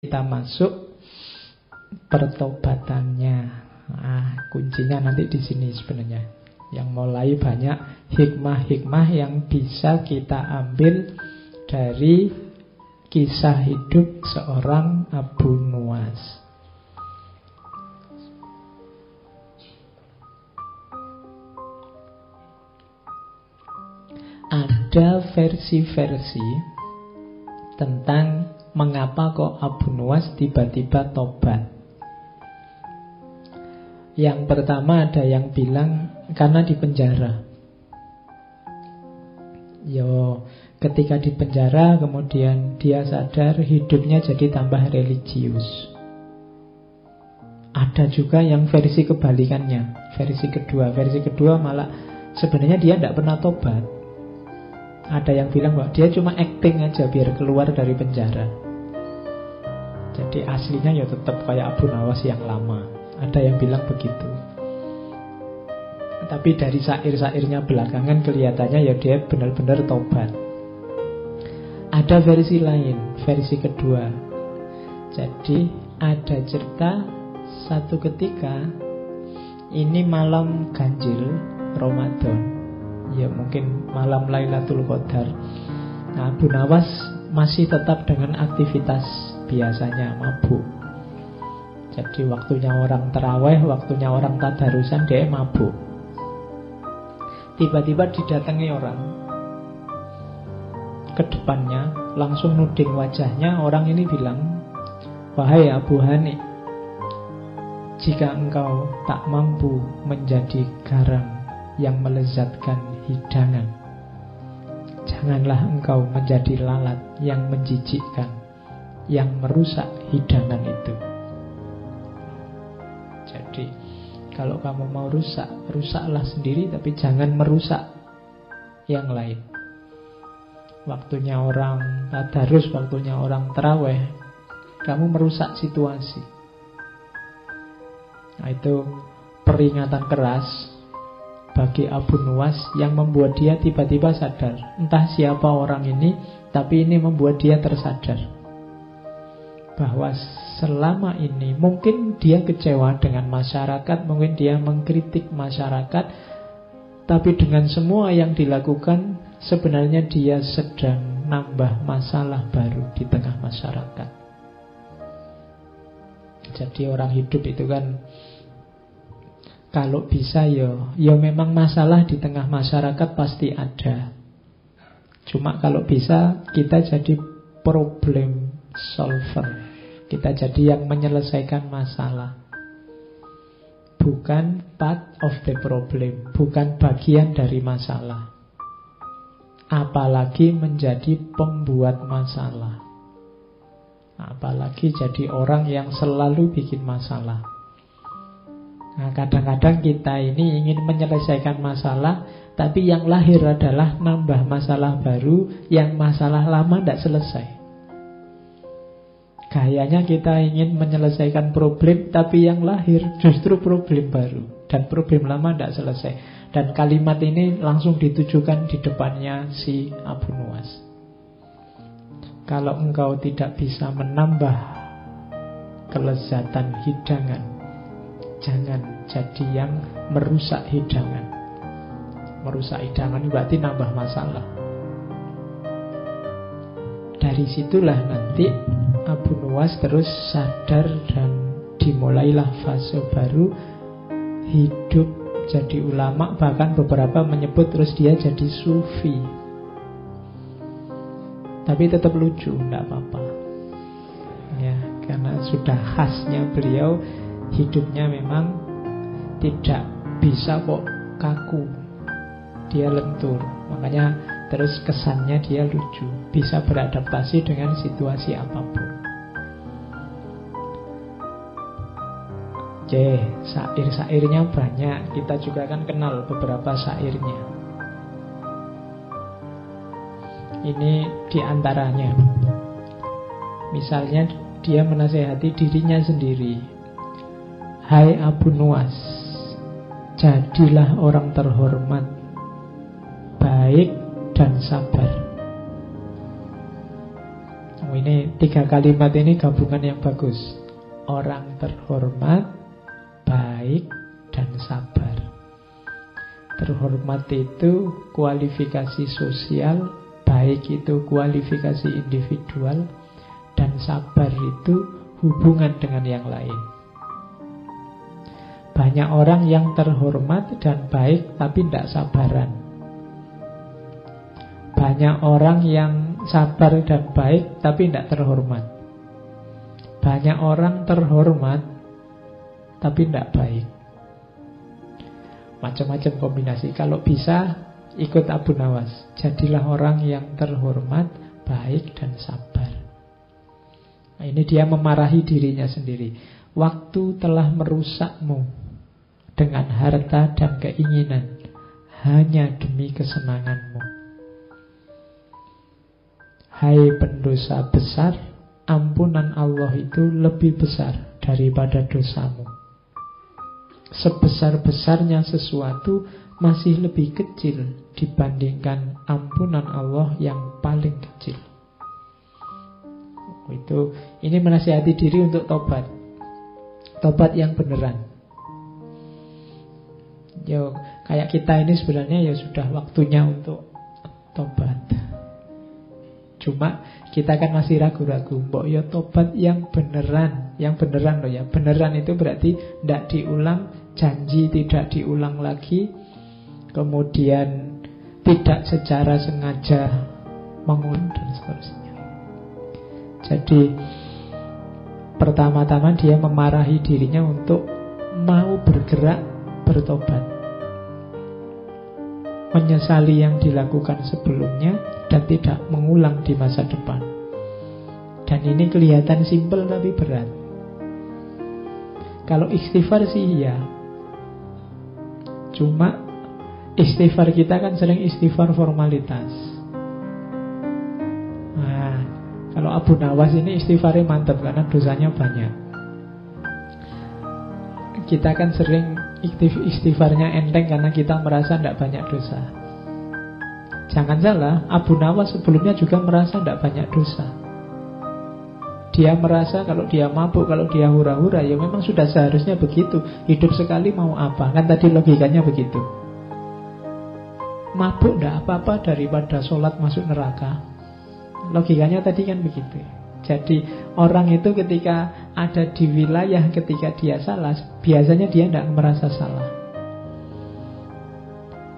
kita masuk pertobatannya. Kuncinya nanti di sini sebenarnya. Yang mulai banyak hikmah-hikmah yang bisa kita ambil dari kisah hidup seorang Abu Nuwas. Ada versi-versi tentang mengapa kok Abu Nuwas tiba-tiba tobat. Yang pertama ada yang bilang karena di penjara. Ketika di penjara kemudian dia sadar hidupnya jadi tambah religius. Ada juga yang versi kebalikannya, versi kedua malah sebenarnya dia tidak pernah tobat. Ada yang bilang bahwa dia cuma acting aja biar keluar dari penjara. Jadi aslinya ya tetap kayak Abu Nuwas yang lama. Ada yang bilang begitu. Tapi dari syair-syairnya belakangan kelihatannya ya dia benar-benar tobat. Ada versi lain, versi kedua. Jadi ada cerita satu ketika ini malam ganjil Ramadan, ya mungkin malam Lailatul Qadar. Nah, Abu Nuwas masih tetap dengan aktivitas biasanya, mabuk. Jadi waktunya orang taraweh, waktunya orang tadarusan, dia mabuk. Tiba-tiba didatangi orang ke depannya, langsung nuding wajahnya. Orang ini bilang, "Wahai Abu Hani, jika engkau tak mampu menjadi garam yang melezatkan hidangan, janganlah engkau menjadi lalat yang menjijikkan, yang merusak hidangan itu." Jadi kalau kamu mau rusak, rusaklah sendiri, tapi jangan merusak yang lain. Waktunya orang tadarus, waktunya orang taraweh, kamu merusak situasi. Nah, itu peringatan keras bagi Abu Nuwas yang membuat dia tiba-tiba sadar. Entah siapa orang ini, tapi ini membuat dia tersadar bahwa selama ini mungkin dia kecewa dengan masyarakat, mungkin dia mengkritik masyarakat, tapi dengan semua yang dilakukan sebenarnya dia sedang nambah masalah baru di tengah masyarakat. Jadi orang hidup itu kan kalau bisa ya memang masalah di tengah masyarakat pasti ada. Cuma kalau bisa kita jadi problem solver. Kita jadi yang menyelesaikan masalah, bukan part of the problem, bukan bagian dari masalah. Apalagi menjadi pembuat masalah, apalagi jadi orang yang selalu bikin masalah. Nah, kadang-kadang kita ini ingin menyelesaikan masalah, tapi yang lahir adalah nambah masalah baru, yang masalah lama tidak selesai. Kayaknya kita ingin menyelesaikan problem, tapi yang lahir justru problem baru, dan problem lama tidak selesai. Dan kalimat ini langsung ditujukan di depannya si Abu Nuwas. Kalau engkau tidak bisa menambah kelezatan hidangan, jangan jadi yang merusak hidangan. Merusak hidangan berarti nambah masalah. Dari situlah nanti Abu Nuwas terus sadar dan dimulailah fase baru hidup jadi ulama. Bahkan beberapa menyebut terus dia jadi sufi. Tapi tetap lucu, tidak apa-apa ya, karena sudah khasnya beliau. Hidupnya memang tidak bisa kok kaku, dia lentur. Makanya terus kesannya dia lucu, bisa beradaptasi dengan situasi apapun. Oke, syair-syairnya banyak. Kita juga akan kenal beberapa syairnya. Ini diantaranya. Misalnya dia menasehati dirinya sendiri. Hai Abu Nuwas, jadilah orang terhormat, baik dan sabar. ini 3 kalimat ini gabungan yang bagus. Orang terhormat, baik, dan sabar. Terhormat itu kualifikasi sosial, baik itu kualifikasi individual, dan sabar itu hubungan dengan yang lain. Banyak orang yang terhormat dan baik tapi tidak sabaran. Banyak orang yang sabar dan baik tapi tidak terhormat. Banyak orang terhormat tapi tidak baik. Macam-macam kombinasi. Kalau bisa ikut Abu Nawas. Jadilah orang yang terhormat, baik dan sabar. Nah, ini dia memarahi dirinya sendiri. Waktu telah merusakmu dengan harta dan keinginan hanya demi kesenanganmu. Hai pendosa besar, ampunan Allah itu lebih besar daripada dosamu. Sebesar-besarnya sesuatu masih lebih kecil dibandingkan ampunan Allah yang paling kecil. Ini menasihati diri untuk tobat. Tobat yang beneran. Yo, kayak kita ini sebenarnya ya sudah waktunya untuk tobat. Cuma kita kan masih ragu-ragu. Mbok ya tobat yang beneran. Yang beneran loh ya. Beneran itu berarti tidak diulang. Janji tidak diulang lagi. Kemudian tidak secara sengaja mengulang dan seterusnya. Jadi pertama-tama dia memarahi dirinya untuk mau bergerak bertobat, menyesali yang dilakukan sebelumnya dan tidak mengulang di masa depan. Dan ini kelihatan simpel tapi berat. Kalau istighfar sih iya. Cuma istighfar kita kan sering istighfar formalitas. Nah, kalau Abu Nawas ini istighfarnya mantap karena dosanya banyak. Kita kan sering istighfarnya enteng karena kita merasa tidak banyak dosa. Jangan salah, Abu Nawas sebelumnya juga merasa tidak banyak dosa. Dia merasa kalau dia mabuk, kalau dia hura-hura, ya memang sudah seharusnya begitu. Hidup sekali mau apa? Kan tadi logikanya begitu. Mabuk tidak apa-apa daripada sholat masuk neraka. Logikanya tadi kan begitu. Jadi orang itu ketika ada di wilayah ketika dia salah, biasanya dia tidak merasa salah.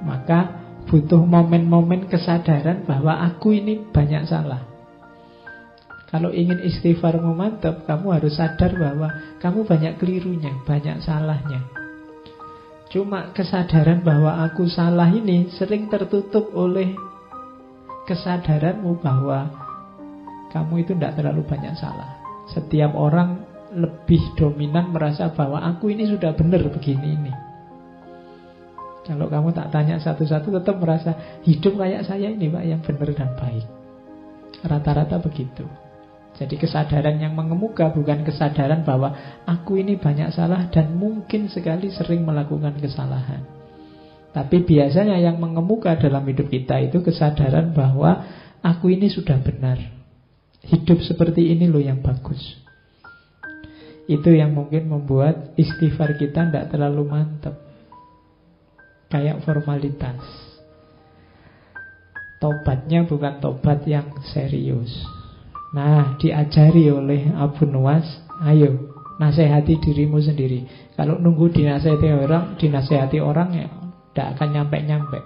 Maka butuh momen-momen kesadaran bahwa aku ini banyak salah. Kalau ingin istighfarmu mantap, kamu harus sadar bahwa kamu banyak kelirunya, banyak salahnya. Cuma kesadaran bahwa aku salah ini sering tertutup oleh kesadaranmu bahwa kamu itu tidak terlalu banyak salah. Setiap orang lebih dominan merasa bahwa aku ini sudah benar begini ini. Kalau kamu tak tanya satu-satu tetap merasa hidup kayak saya ini Pak yang benar dan baik. Rata-rata begitu. Jadi kesadaran yang mengemuka bukan kesadaran bahwa aku ini banyak salah dan mungkin sekali sering melakukan kesalahan. Tapi biasanya yang mengemuka dalam hidup kita itu kesadaran bahwa aku ini sudah benar. Hidup seperti ini loh yang bagus. Itu yang mungkin membuat istighfar kita tidak terlalu mantap. Kayak formalitas. Tobatnya bukan tobat yang serius. Nah, diajari oleh Abu Nawas, ayo nasihati dirimu sendiri. Kalau nunggu dinasihati orang ya tidak akan nyampe-nyampe.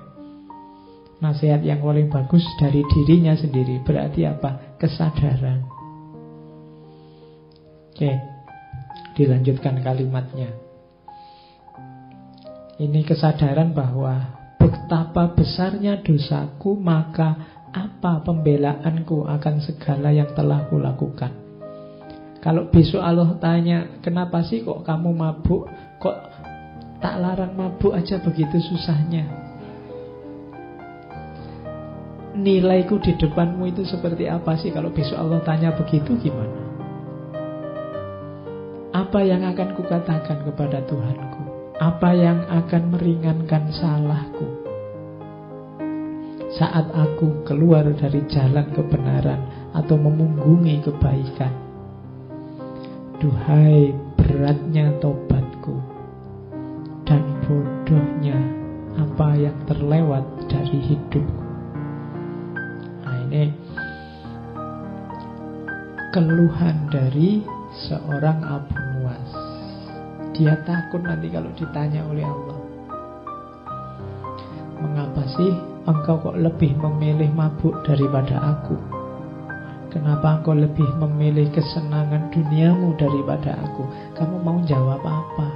Nasihat yang paling bagus dari dirinya sendiri. Berarti apa? Kesadaran. Oke, dilanjutkan kalimatnya. Ini kesadaran bahwa betapa besarnya dosaku, maka apa pembelaanku akan segala yang telah kulakukan. Kalau besok Allah tanya, kenapa sih kok kamu mabuk? Kok tak larang mabuk aja begitu susahnya? Nilaiku di depanmu itu seperti apa sih? Kalau besok Allah tanya begitu gimana? Apa yang akan kukatakan kepada Tuhanku? Apa yang akan meringankan salahku? Saat aku keluar dari jalan kebenaran, atau memunggungi kebaikan. Duhai beratnya tobatku dan bodohnya apa yang terlewat dari hidupku. Nah, ini keluhan dari seorang Abu Nuwas. Dia takut nanti kalau ditanya oleh Allah, mengapa sih engkau kok lebih memilih mabuk daripada aku? Kenapa engkau lebih memilih kesenangan duniamu daripada aku? Kamu mau jawab apa?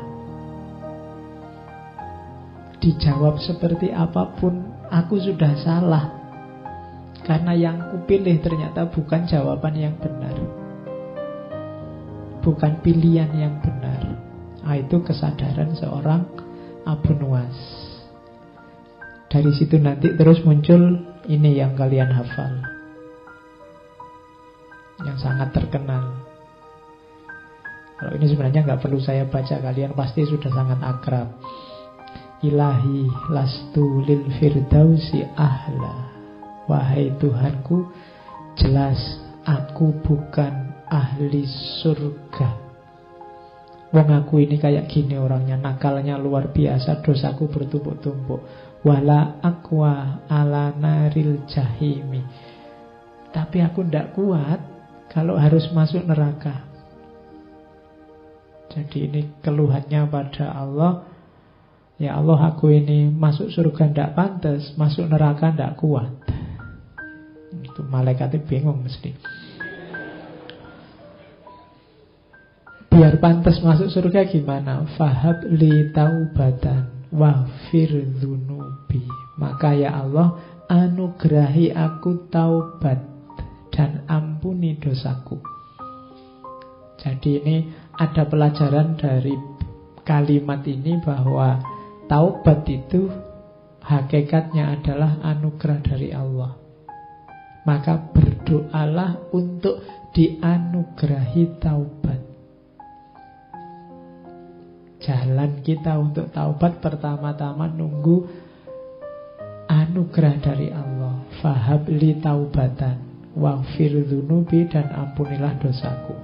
Dijawab seperti apapun, aku sudah salah. Karena yang kupilih ternyata bukan jawaban yang benar, bukan pilihan yang benar. Itu kesadaran seorang Abu Nuwas. Dari situ nanti terus muncul ini yang kalian hafal, yang sangat terkenal. Kalau ini sebenarnya nggak perlu saya baca, kalian pasti sudah sangat akrab. Ilahi lastu lil firdausi ahla. Wahai Tuhanku, jelas aku bukan ahli surga. Wong aku ini kayak gini orangnya, nakalnya luar biasa, dosaku bertumpuk-tumpuk. Wala aqwa ala naril jahimi. Tapi aku ndak kuat kalau harus masuk neraka. Jadi ini keluhannya pada Allah. Ya Allah, aku ini masuk surga ndak pantas, masuk neraka ndak kuat. Itu malaikatnya bingung mesti. Biar pantas masuk surga gimana? Fahab li taubatan wafir dzunubi. Maka ya Allah, anugerahi aku taubat dan ampuni dosaku. Jadi ini ada pelajaran dari kalimat ini, bahwa taubat itu hakikatnya adalah anugerah dari Allah. Maka berdoalah untuk dianugerahi taubat. Jalan kita untuk taubat pertama-tama nunggu anugerah dari Allah. Fahab li taubatan waghfir dzunubi, dan ampunilah dosaku.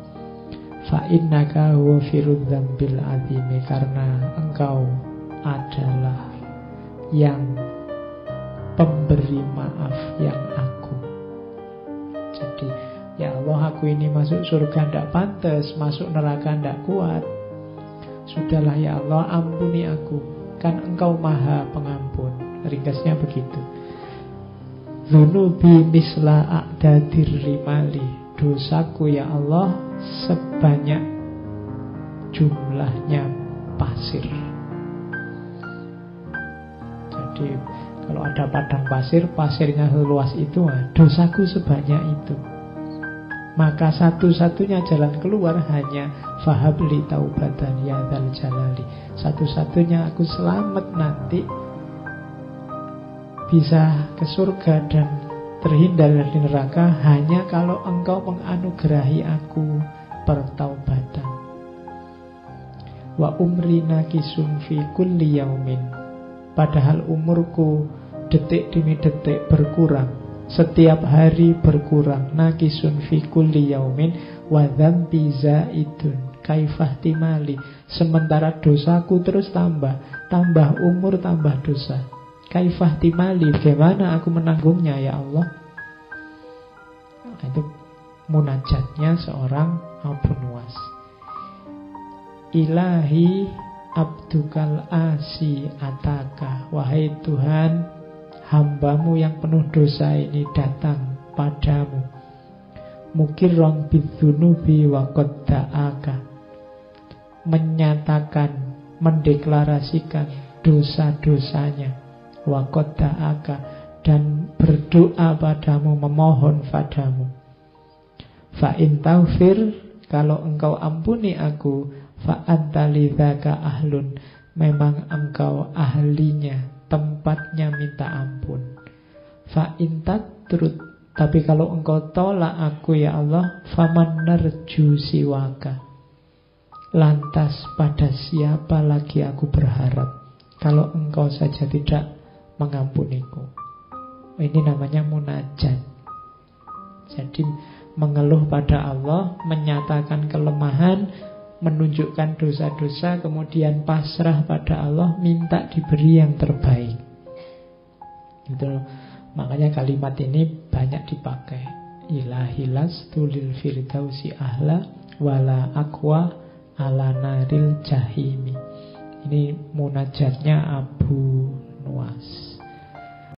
Fa innaka ghafirudz dzambil azimi, karena engkau adalah yang pemberi maaf yang agung. Jadi ya Allah, aku ini masuk surga ndak pantas, masuk neraka ndak kuat. Sudahlah ya Allah, ampuni aku, kan engkau maha pengampun. Ringkasnya begitu. Dzunubi misla a'dadir rimali. Dosaku ya Allah sebanyak jumlahnya pasir. Jadi kalau ada padang pasir, pasirnya seluas itu, dosaku sebanyak itu. Maka satu-satunya jalan keluar hanya fahabli taubatan ya dzal jalali. Satu-satunya aku selamat nanti, bisa ke surga dan terhindar dari neraka, hanya kalau engkau menganugerahi aku pertaubatan. Wa umri nakisun fi kulli yaumin. Padahal umurku detik demi detik berkurang, setiap hari berkurang. Nakisun fi kulli yaumin wa dzambi zaidun kaifah timali. Sementara dosaku terus tambah, tambah umur tambah dosa. Kaifah timali, bagaimana aku menanggungnya ya Allah? Itu munajatnya seorang Abu Nuwas. Ilahi abdukal asi ataka. Wahai Tuhan, hambamu yang penuh dosa ini datang padamu. Mukirron bidzunubi wa qad da'aka. Menyatakan, mendeklarasikan dosa-dosanya. Wa qad da'aka, dan berdoa padamu, memohon padamu. Fa in taghfir, kalau engkau ampuni aku, fa anta lidzaka ahlun, memang engkau ahlinya, tempatnya minta ampun. Fa in tatrud, tapi kalau engkau tolak aku ya Allah, faman narju siwaka, lantas pada siapa lagi aku berharap kalau engkau saja tidak mengampuniku. Ini namanya munajat. Jadi mengeluh pada Allah, menyatakan kelemahan, menunjukkan dosa-dosa, kemudian pasrah pada Allah, minta diberi yang terbaik. Itu makanya kalimat ini banyak dipakai. Ilahilas tulil firdausi ahla wala aqwa ala naril jahimi. Ini munajatnya Abu Nuwas.